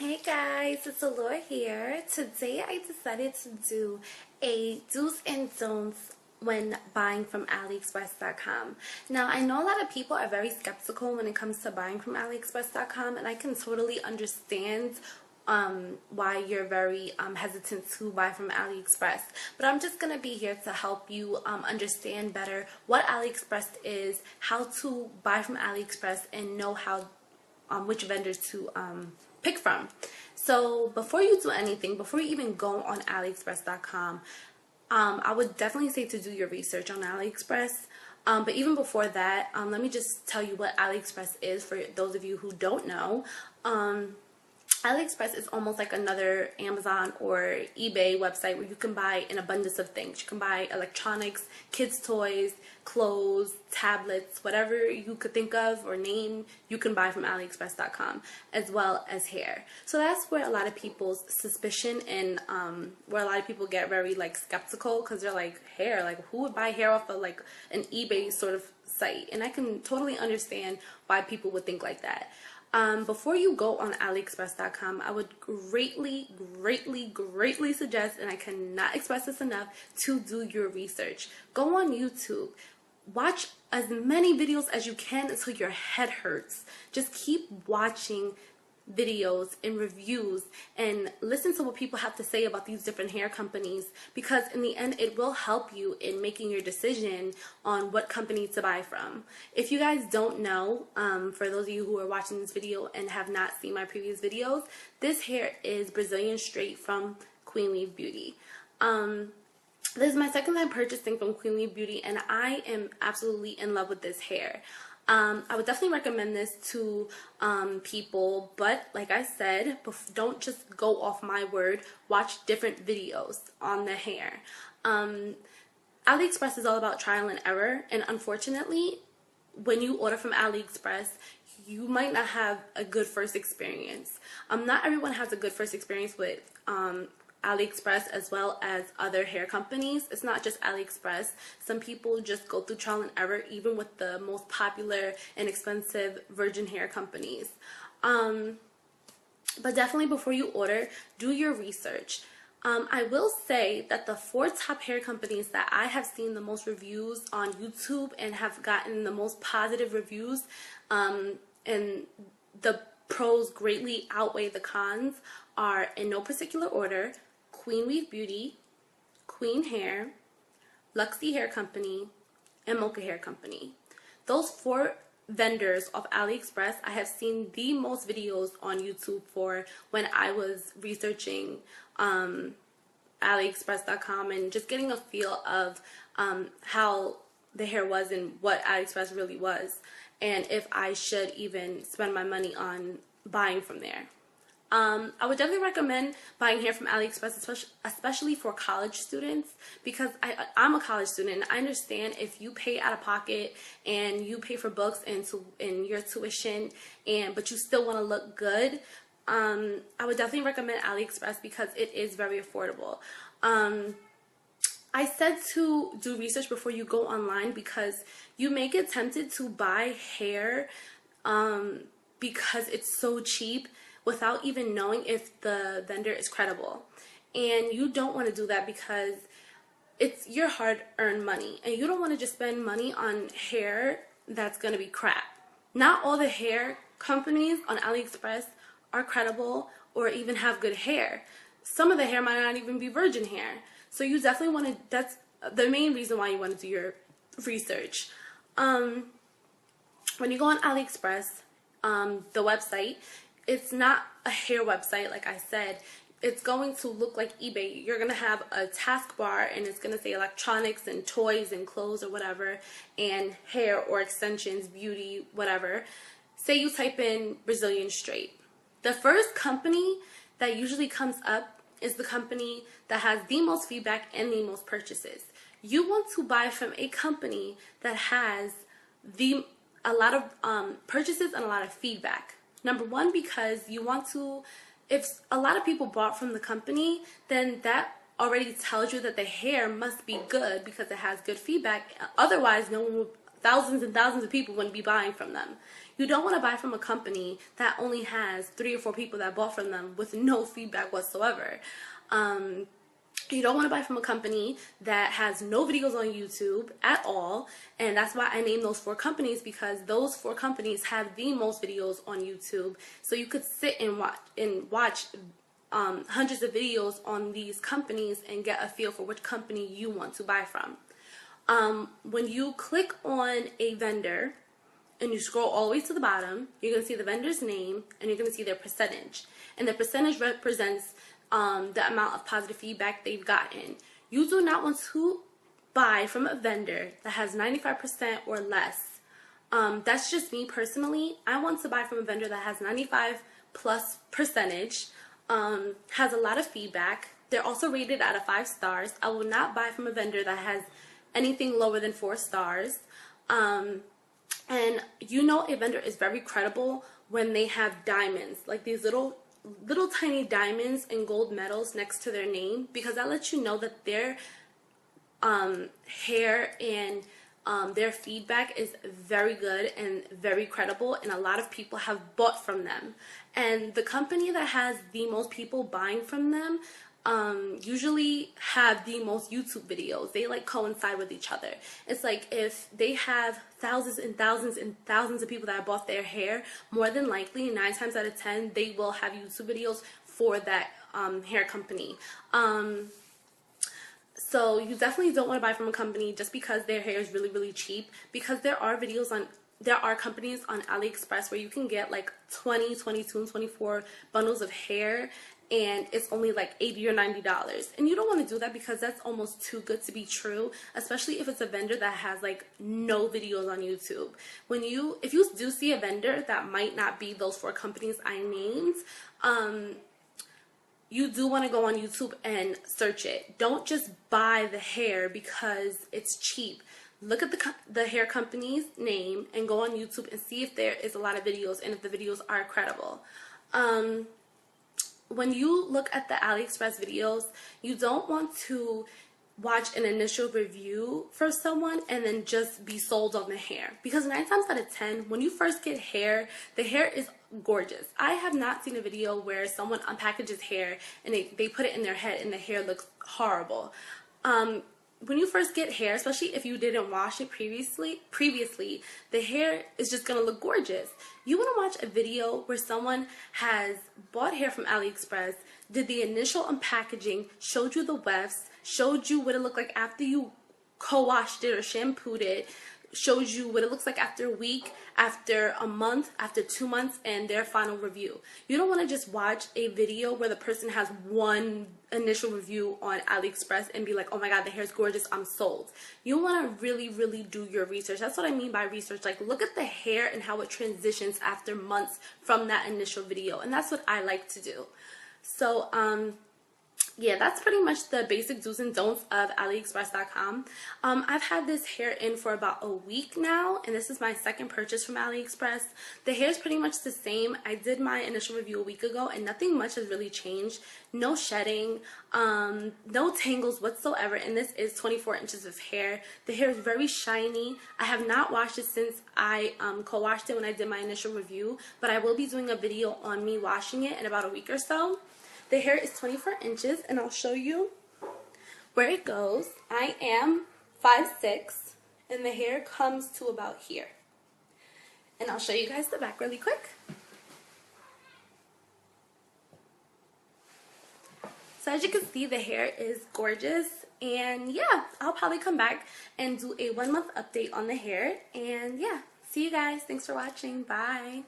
Hey guys, it's Allure here. Today I decided to do a do's and don'ts when buying from Aliexpress.com. Now I know a lot of people are very skeptical when it comes to buying from Aliexpress.com, and I can totally understand why you're very hesitant to buy from AliExpress. But I'm just going to be here to help you understand better what AliExpress is, how to buy from AliExpress, and know how which vendors to pick from. So before you do anything, before you even go on AliExpress.com, I would definitely say to do your research on AliExpress. But even before that, let me just tell you what AliExpress is for those of you who don't know. AliExpress is almost like another Amazon or eBay website where you can buy an abundance of things. You can buy electronics, kids' toys, clothes, tablets, whatever you could think of or name, you can buy from AliExpress.com, as well as hair. So that's where a lot of people's suspicion and where a lot of people get very skeptical, because they're like, hair, who would buy hair off of an eBay sort of site? And I can totally understand why people would think like that. Before you go on Aliexpress.com, I would greatly suggest, and I cannot express this enough, to do your research. Go on YouTube. Watch as many videos as you can until your head hurts. Just keep watching videos and reviews and listen to what people have to say about these different hair companies, because in the end it will help you in making your decision on what company to buy from. If you guys don't know, for those of you who are watching this video and have not seen my previous videos, this hair is Brazilian straight from Queen Weave Beauty. This is my second time purchasing from Queen Weave Beauty, and I am absolutely in love with this hair. I would definitely recommend this to people, but like I said, don't just go off my word. Watch different videos on the hair. AliExpress is all about trial and error, and unfortunately, when you order from AliExpress, you might not have a good first experience. Not everyone has a good first experience with AliExpress as well as other hair companies. It's not just AliExpress. Some people just go through trial and error even with the most popular and expensive virgin hair companies. But definitely before you order, do your research. I will say that the 4 top hair companies that I have seen the most reviews on YouTube and have gotten the most positive reviews, and the pros greatly outweigh the cons, are, in no particular order, Queen Weave Beauty, Queen Hair, Luxy Hair Company, and Mocha Hair Company. Those 4 vendors of AliExpress I have seen the most videos on YouTube for when I was researching AliExpress.com and just getting a feel of how the hair was and what AliExpress really was, and if I should even spend my money on buying from there. I would definitely recommend buying hair from AliExpress, especially for college students, because I'm a college student, and I understand if you pay out of pocket and you pay for books and your tuition, but you still want to look good. I would definitely recommend AliExpress because it is very affordable. I said to do research before you go online because you may get tempted to buy hair because it's so cheap, without even knowing if the vendor is credible. And you don't want to do that because it's your hard-earned money, and you don't want to just spend money on hair that's going to be crap. Not all the hair companies on AliExpress are credible or even have good hair. Some of the hair might not even be virgin hair. So you definitely want to, that's the main reason why you want to do your research. When you go on AliExpress, the website, it's not a hair website, like I said. It's going to look like eBay. You're going to have a taskbar, and it's going to say electronics and toys and clothes or whatever, and hair or extensions, beauty, whatever. Say you type in Brazilian straight. The first company that usually comes up is the company that has the most feedback and the most purchases. You want to buy from a company that has a lot of purchases and a lot of feedback. Number one, because you want to, if a lot of people bought from the company, then that already tells you that the hair must be good because it has good feedback. Otherwise, no one would thousands and thousands of people wouldn't be buying from them. You don't want to buy from a company that only has 3 or 4 people that bought from them with no feedback whatsoever. You don't want to buy from a company that has no videos on YouTube at all, and that's why I named those 4 companies, because those 4 companies have the most videos on YouTube. So you could sit and watch hundreds of videos on these companies and get a feel for which company you want to buy from. When you click on a vendor and you scroll all the way to the bottom, you're going to see the vendor's name and you're going to see their percentage. And the percentage represents the amount of positive feedback they've gotten. You do not want to buy from a vendor that has 95% or less. That's just me personally. I want to buy from a vendor that has 95 plus percentage, has a lot of feedback. They're also rated out of 5 stars. I will not buy from a vendor that has anything lower than 4 stars. And you know a vendor is very credible when they have diamonds, like these little tiny diamonds and gold medals next to their name, because that lets you know that their hair and their feedback is very good and very credible, and a lot of people have bought from them. And the company that has the most people buying from them usually have the most YouTube videos. They like coincide with each other. It's like if they have thousands and thousands and thousands of people that have bought their hair, more than likely 9 times out of 10 they will have YouTube videos for that hair company. So you definitely don't want to buy from a company just because their hair is really cheap, because there are companies on AliExpress where you can get like 20, 22, and 24 bundles of hair, and it's only like $80 or $90. And you don't want to do that because that's almost too good to be true, especially if it's a vendor that has like no videos on YouTube. If you do see a vendor that might not be those 4 companies I named, you do want to go on YouTube and search it. Don't just buy the hair because it's cheap. Look at the hair company's name and go on YouTube and see if there is a lot of videos and if the videos are credible. When you look at the AliExpress videos, you don't want to watch an initial review for someone and then just be sold on the hair, because 9 times out of 10 when you first get hair, the hair is gorgeous. I have not seen a video where someone unpackages hair and they put it in their head and the hair looks horrible. When you first get hair, especially if you didn't wash it previously, the hair is just going to look gorgeous. You want to watch a video where someone has bought hair from AliExpress, did the initial unpackaging, showed you the wefts, showed you what it looked like after you co-washed it or shampooed it, shows you what it looks like after a week, after a month, after 2 months, and their final review. You don't want to just watch a video where the person has one initial review on AliExpress and be like, oh my god, the hair's gorgeous, I'm sold. You want to really do your research. That's what I mean by research. Like, look at the hair and how it transitions after months from that initial video. And that's what I like to do. So, yeah, that's pretty much the basic do's and don'ts of AliExpress.com. I've had this hair in for about a week now, and this is my second purchase from AliExpress. The hair is pretty much the same. I did my initial review a week ago, and nothing much has really changed. No shedding, no tangles whatsoever, and this is 24 inches of hair. The hair is very shiny. I have not washed it since I co-washed it when I did my initial review, but I will be doing a video on me washing it in about a week or so. The hair is 24 inches, and I'll show you where it goes. I am 5'6", and the hair comes to about here. And I'll show you guys the back really quick. So as you can see, the hair is gorgeous, and yeah, I'll probably come back and do a 1-month update on the hair. And yeah, see you guys. Thanks for watching. Bye.